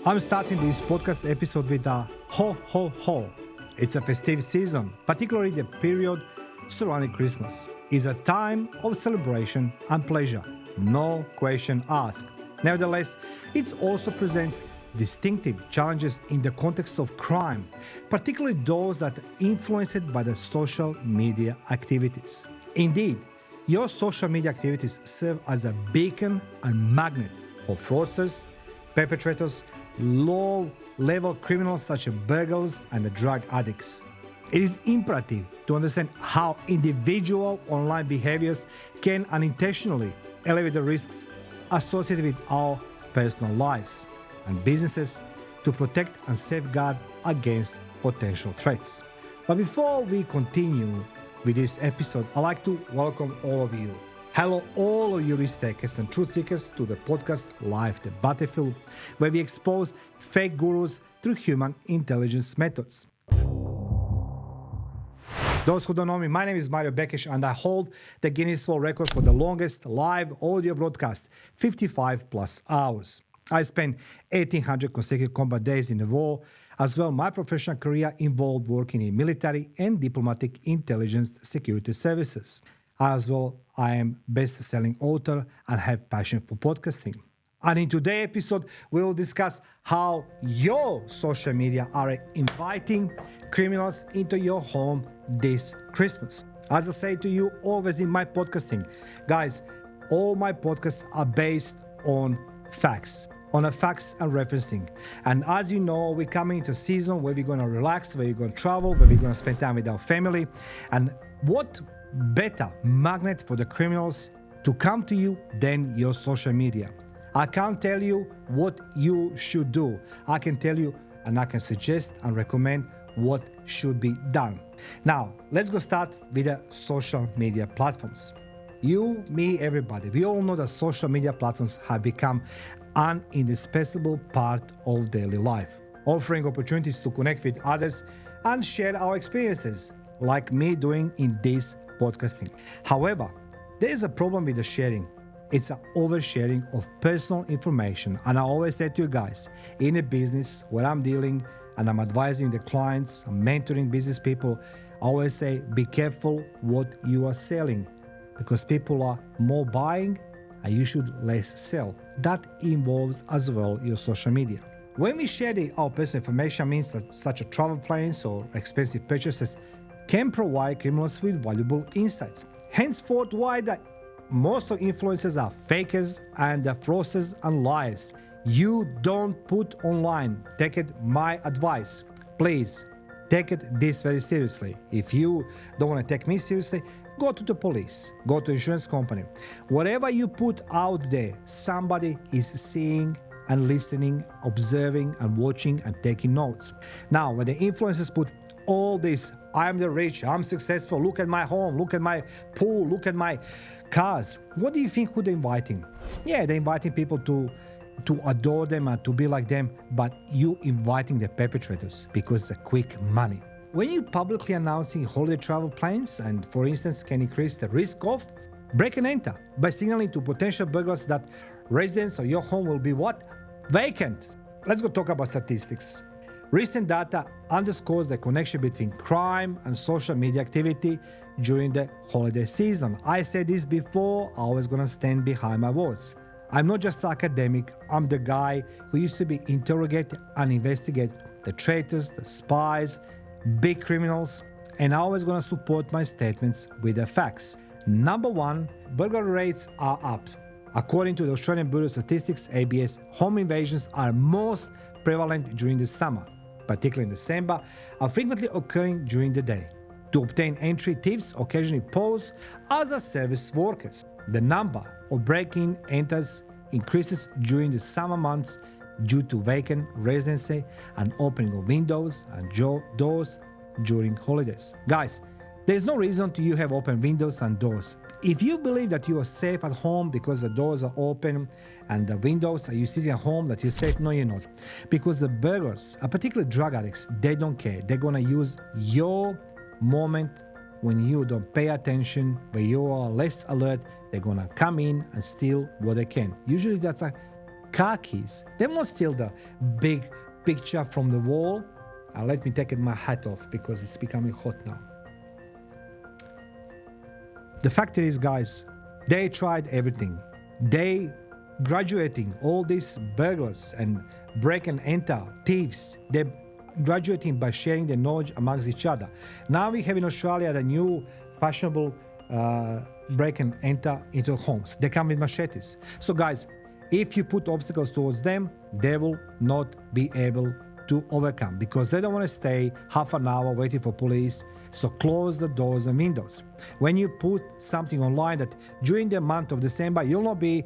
I'm starting this podcast episode with a ho ho ho. It's a festive season, particularly the period surrounding Christmas. Is a time of celebration and pleasure, no question asked. Nevertheless, it also presents distinctive challenges in the context of crime, particularly those that are influenced by the social media activities. Indeed, your social media activities serve as a beacon and magnet for fraudsters, perpetrators, low-level criminals such as burglars and the drug addicts. It is imperative to understand how individual online behaviors can unintentionally elevate the risks associated with our personal lives and businesses to protect and safeguard against potential threats. But before we continue with this episode, I'd like to welcome all of you. Hello, all of you risk takers and truth seekers to the podcast Life the Battlefield, where we expose fake gurus through human intelligence methods. Those who don't know me, my name is Bekes and I hold the Guinness World Record for the longest live audio broadcast, 55 plus hours. I spent 1,800 consecutive combat days in the war. As well, my professional career involved working in military and diplomatic intelligence security services. As well, I am best-selling author and have passion for podcasting. And in today's episode, we will discuss how your social media are inviting criminals into your home this Christmas. As I say to you always in my podcasting, guys, all my podcasts are based on facts and referencing. And as you know, we're coming into a season where we're going to relax, where we're going to travel, where we're going to spend time with our family. And what better magnet for the criminals to come to you than your social media? I can't tell you what you should do. I can tell you and I can suggest and recommend what should be done. Now, let's go start with the social media platforms. You, me, everybody, we all know that social media platforms have become an indispensable part of daily life, offering opportunities to connect with others and share our experiences, like me doing in this podcasting. However, there is a problem with the sharing. It's an oversharing of personal information. And I always say to you guys, in a business where I'm dealing and I'm advising the clients, I'm mentoring business people, I always say, be careful what you are selling, because people are more buying and you should less sell. That involves as well your social media. When we share our personal information, means that such as travel plans or expensive purchases can provide criminals with valuable insights. Henceforth, why that most of influencers are fakers and fraudsters and liars. You don't put online. Take it my advice. Please take it this very seriously. If you don't want to take me seriously, go to the police, go to insurance company. Whatever you put out there, somebody is seeing and listening, observing and watching and taking notes. Now, when the influencers put all this, I'm the rich, I'm successful, look at my home, look at my pool, look at my cars. What do you think who they're inviting? Yeah, they're inviting people to adore them and to be like them, but you inviting the perpetrators because it's a quick money. When you publicly announcing holiday travel plans and, for instance, can increase the risk of break and enter by signaling to potential burglars that residents of your home will be what? Vacant. Let's go talk about statistics. Recent data underscores the connection between crime and social media activity during the holiday season. I said this before, I was gonna stand behind my words. I'm not just academic, I'm the guy who used to be interrogate and investigate the traitors, the spies, big criminals, and I always gonna support my statements with the facts. Number one, burglary rates are up. According to the Australian Bureau of Statistics, ABS, home invasions are most prevalent during the summer, particularly in December, are frequently occurring during the day. To obtain entry, thieves occasionally pose as a service workers. The number of break-in enters increases during the summer months due to vacant residency and opening of windows and doors during holidays. Guys, there's no reason to you have open windows and doors. If you believe that you are safe at home because the doors are open and the windows, are you sitting at home that you're safe? No, you're not. Because the burglars, particularly drug addicts, they don't care. They're gonna use your moment when you don't pay attention, when you are less alert, they're gonna come in and steal what they can. Usually that's a car keys. They will not steal the big picture from the wall. Let me take my hat off because it's becoming hot now. The fact is, guys, they tried everything. They graduating all these burglars and break and enter thieves. They're graduating by sharing their knowledge amongst each other. Now we have in Australia the new fashionable break and enter into homes. They come with machetes. So guys, if you put obstacles towards them, they will not be able to overcome because they don't want to stay half an hour waiting for police. So close the doors and windows. When you put something online that during the month of December you'll not be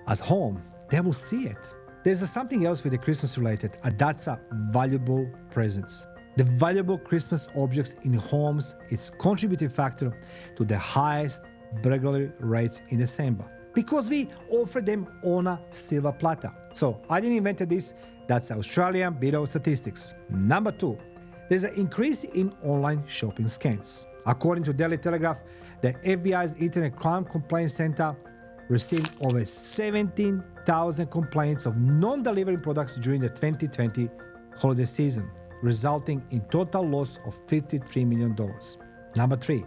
at home, they will see it. There's something else with the Christmas related, and that's a valuable presents. The valuable Christmas objects in homes is contributing factor to the highest burglary rates in December because we offer them on a silver platter. So I didn't invent this, that's Australian Bureau of Statistics. Number 2, there's an increase in online shopping scams. According to Daily Telegraph, the FBI's Internet Crime Complaint Center received over 17,000 complaints of non-delivering products during the 2020 holiday season, resulting in total loss of $53 million. Number 3,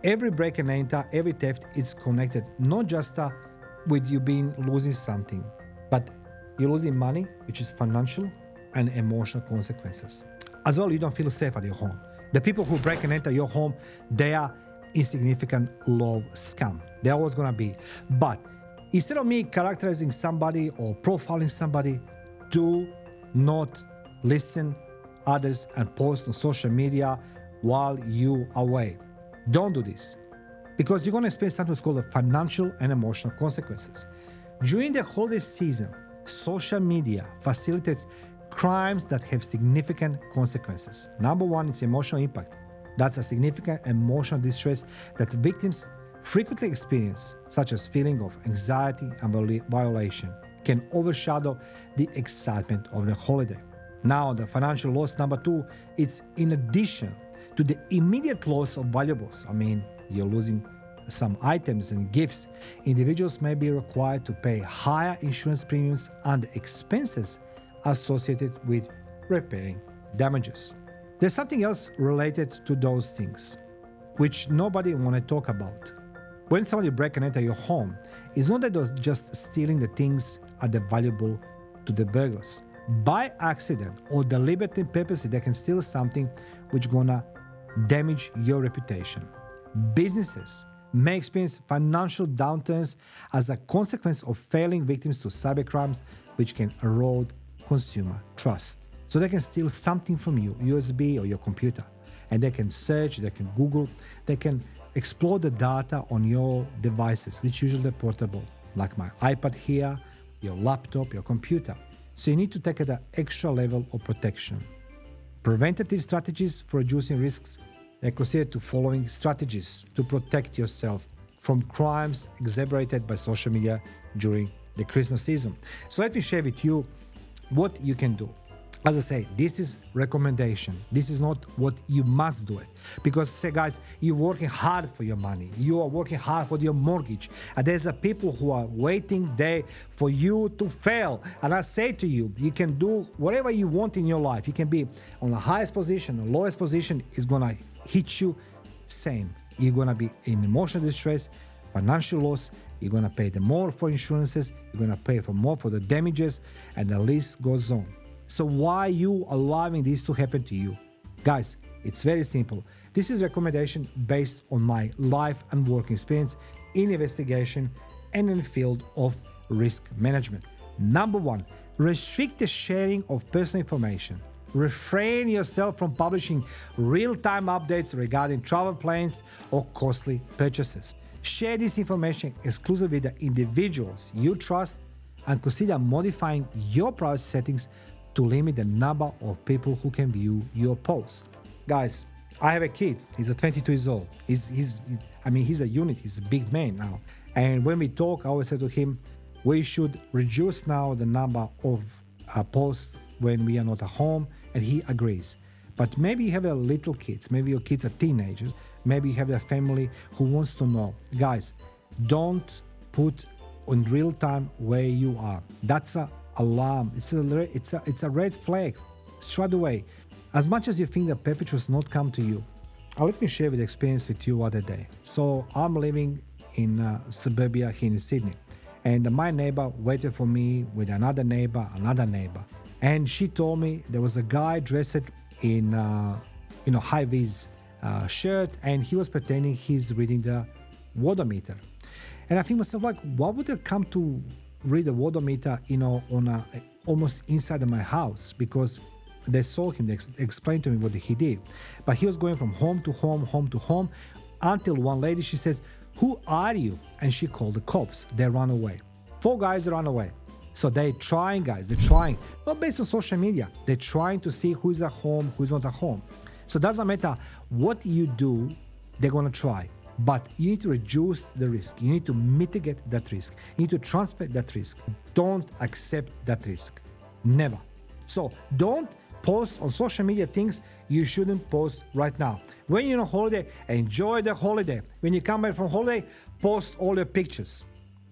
every break and enter, every theft is connected not just with you losing something, but you're losing money, which is financial and emotional consequences. As well, you don't feel safe at your home. The people who break and enter your home, they are insignificant, low scum. They're always gonna be. But instead of me characterizing somebody or profiling somebody, do not listen others and post on social media while you are away. Don't do this because you're gonna experience something called the financial and emotional consequences. During the holiday season, social media facilitates crimes that have significant consequences. Number 1 is emotional impact. That's a significant emotional distress that victims frequently experience, such as feeling of anxiety and violation, can overshadow the excitement of the holiday. Now, the financial loss, number 2, it's in addition to the immediate loss of valuables. I mean, you're losing some items and gifts. Individuals may be required to pay higher insurance premiums and expenses associated with repairing damages. There's something else related to those things, which nobody want to talk about. When somebody break and enter your home, it's not that they're just stealing the things are the valuable to the burglars. By accident or deliberately purposely, they can steal something which gonna damage your reputation. Businesses may experience financial downturns as a consequence of failing victims to cybercrimes, which can erode consumer trust. So they can steal something from you, USB or your computer, and they can search, they can Google, they can explore the data on your devices, which usually are portable, like my iPad here, your laptop, your computer. So you need to take an extra level of protection. Preventative strategies for reducing risks are considered to following strategies to protect yourself from crimes exacerbated by social media during the Christmas season. So let me share with you what you can do. As I say, this is recommendation. This is not what you must do it. Because say guys, you're working hard for your money. You are working hard for your mortgage. And there's a people who are waiting there for you to fail. And I say to you, you can do whatever you want in your life. You can be on the highest position, the lowest position is gonna hit you same. You're gonna be in emotional distress, financial loss, you're gonna pay the more for insurances, you're gonna pay for more for the damages, and the list goes on. So why you allowing this to happen to you? Guys, it's very simple. This is recommendation based on my life and work experience in investigation and in the field of risk management. Number 1, restrict the sharing of personal information. Refrain yourself from publishing real-time updates regarding travel plans or costly purchases. Share this information exclusively with the individuals you trust and consider modifying your privacy settings to limit the number of people who can view your post. Guys, I have a kid. He's 22 years old. He's a unit. He's a big man now. And when we talk, I always say to him, we should reduce now the number of posts when we are not at home, and he agrees. But maybe you have a little kids. Maybe your kids are teenagers. Maybe you have a family who wants to know. Guys, don't put on real time where you are. That's alarm. It's a red flag straight away. As much as you think that perpetrators not come to you, let me share the experience with you other day. So I'm living in suburbia here in Sydney, and my neighbor waited for me with another neighbor, and she told me there was a guy dressed in high-vis shirt, and he was pretending he's reading the water-meter. And I think myself, like, why would they come to read the water-meter, on almost inside of my house? Because they saw him, they explained to me what he did. But he was going from home to home, until one lady, she says, "Who are you?" And she called the cops. They ran away. 4 guys ran away. So they're trying, guys. They're trying. Not based on social media. They're trying to see who's at home, who's not at home. So it doesn't matter what you do, they're going to try. But you need to reduce the risk. You need to mitigate that risk. You need to transfer that risk. Don't accept that risk. Never. So don't post on social media things you shouldn't post right now. When you're on holiday, enjoy the holiday. When you come back from holiday, post all your pictures.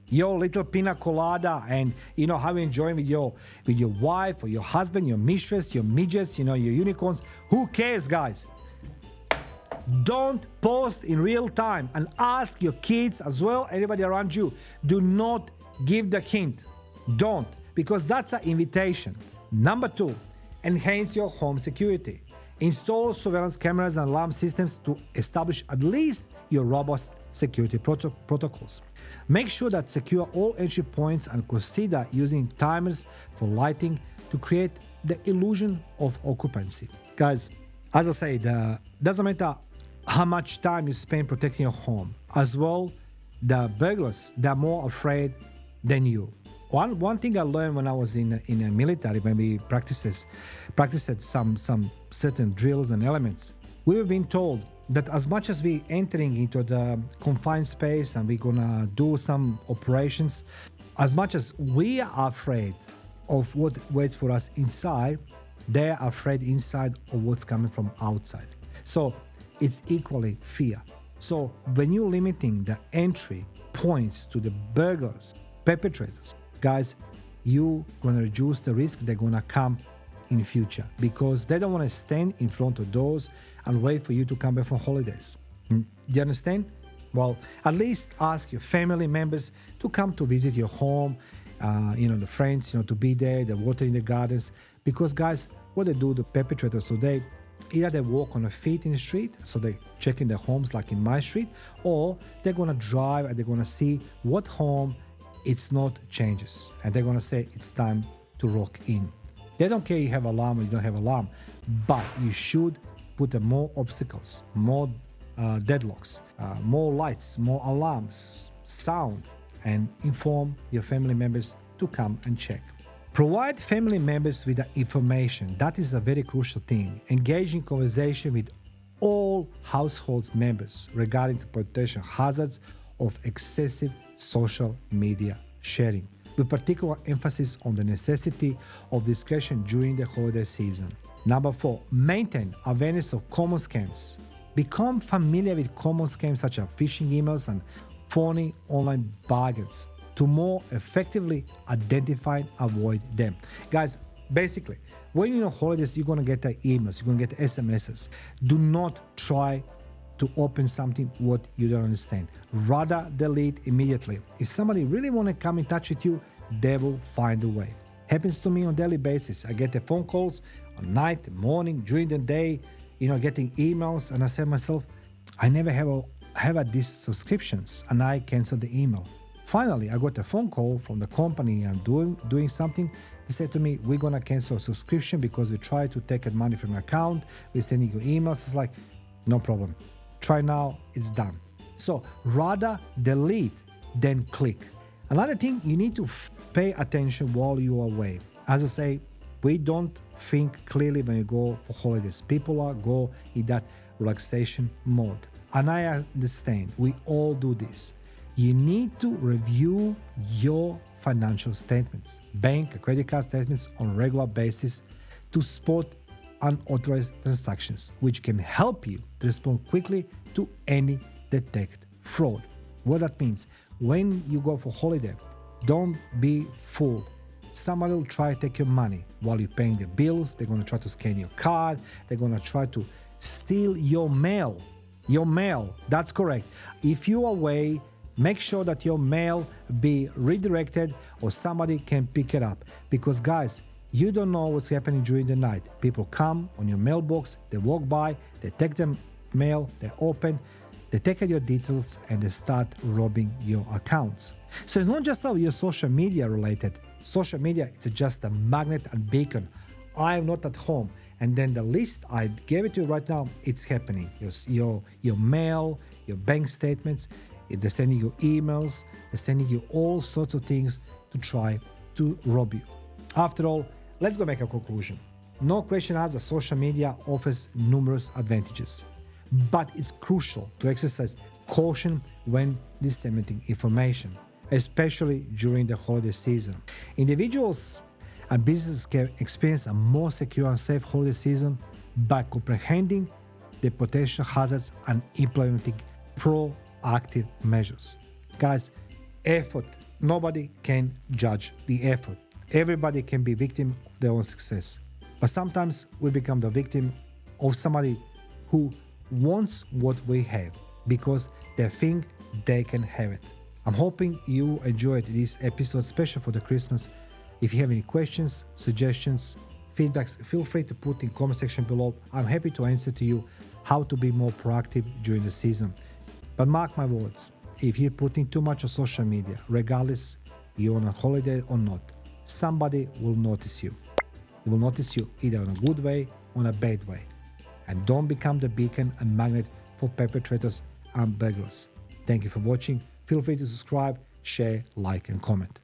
Your little pina colada, and how you enjoying with your wife or your husband, your mistress, your midgets, your unicorns. Who cares, guys? Don't post in real time, and ask your kids as well, anybody around you. Do not give the hint. Don't, because that's an invitation. Number 2, enhance your home security. Install surveillance cameras and alarm systems to establish at least your robust security protocols. Make sure that secure all entry points and consider using timers for lighting to create the illusion of occupancy. Guys, as I said, doesn't matter how much time you spend protecting your home. As well, the burglars, they're more afraid than you. One thing I learned when I was in the military, when we practiced some certain drills and elements, we were being told that as much as we entering into the confined space and we're gonna do some operations, as much as we are afraid of what waits for us inside, they're afraid inside of what's coming from outside. So it's equally fear. So when you're limiting the entry points to the burglars, perpetrators, guys, you're gonna reduce the risk they're gonna come in future, because they don't want to stand in front of doors and wait for you to come back from holidays. Do you understand? Well, at least ask your family members to come to visit your home, the friends, to be there, the water in the gardens. Because, guys, what they do, the perpetrators, so they walk on their feet in the street, so they check in their homes like in my street, or they're going to drive and they're going to see what home it's not changes, and they're going to say it's time to rock in. They don't care you have alarm or you don't have alarm, but you should put more obstacles, more deadlocks, more lights, more alarms, sound, and inform your family members to come and check. Provide family members with the information. That is a very crucial thing. Engage in conversation with all household members regarding the potential hazards of excessive social media sharing, with particular emphasis on the necessity of discretion during the holiday season. Number 4, maintain awareness of common scams. Become familiar with common scams such as phishing emails and phony online bargains to more effectively identify and avoid them. Guys, basically, when you're on holidays, you're going to get the emails, you're going to get SMSs. Do not try to open something what you don't understand. Rather delete immediately. If somebody really want to come in touch with you, they will find a way. Happens to me on a daily basis. I get the phone calls on night, morning, during the day, getting emails, and I say to myself, I never have these subscriptions, and I cancel the email. Finally, I got a phone call from the company and doing something. They said to me, we're gonna cancel a subscription because we tried to take money from your account. We're sending you emails. It's like, no problem. Try now, it's done. So rather delete than click. Another thing, you need to pay attention while you are away. As I say, we don't think clearly when you go for holidays. People go in that relaxation mode. And I understand, we all do this. You need to review your financial statements, bank, credit card statements on a regular basis to spot unauthorized transactions, which can help you to respond quickly to any detect fraud. What that means, when you go for holiday, don't be fooled. somebody will try to take your money while you're paying the bills. They're going to try to scan your card. They're going to try to steal your mail. Your mail, that's correct. If you're away, make sure that your mail be redirected or somebody can pick it up. Because guys, you don't know what's happening during the night. People come on your mailbox, they walk by, they take the mail, they open, they take out your details and they start robbing your accounts. So it's not just your social media related. Social media, it's just a magnet and beacon. I am not at home. And then the list I gave it to you right now, it's happening. Your mail, your bank statements, they're sending you emails, they're sending you all sorts of things to try to rob you. After all, let's go make a conclusion. No question asked that social media offers numerous advantages, but it's crucial to exercise caution when disseminating information, especially during the holiday season. Individuals and businesses can experience a more secure and safe holiday season by comprehending the potential hazards and implementing proactive measures. Guys, effort, nobody can judge the effort. Everybody can be victim of their own success. But sometimes we become the victim of somebody who wants what we have because they think they can have it. I'm hoping you enjoyed this episode, special for the Christmas. If you have any questions, suggestions, feedbacks, feel free to put in comment section below. I'm happy to answer to you how to be more proactive during the season. But mark my words, if you're putting too much on social media, regardless you're on a holiday or not, somebody will notice you. They will notice you either in a good way or in a bad way. And don't become the beacon and magnet for perpetrators and burglars. Thank you for watching. Feel free to subscribe, share, like, and comment.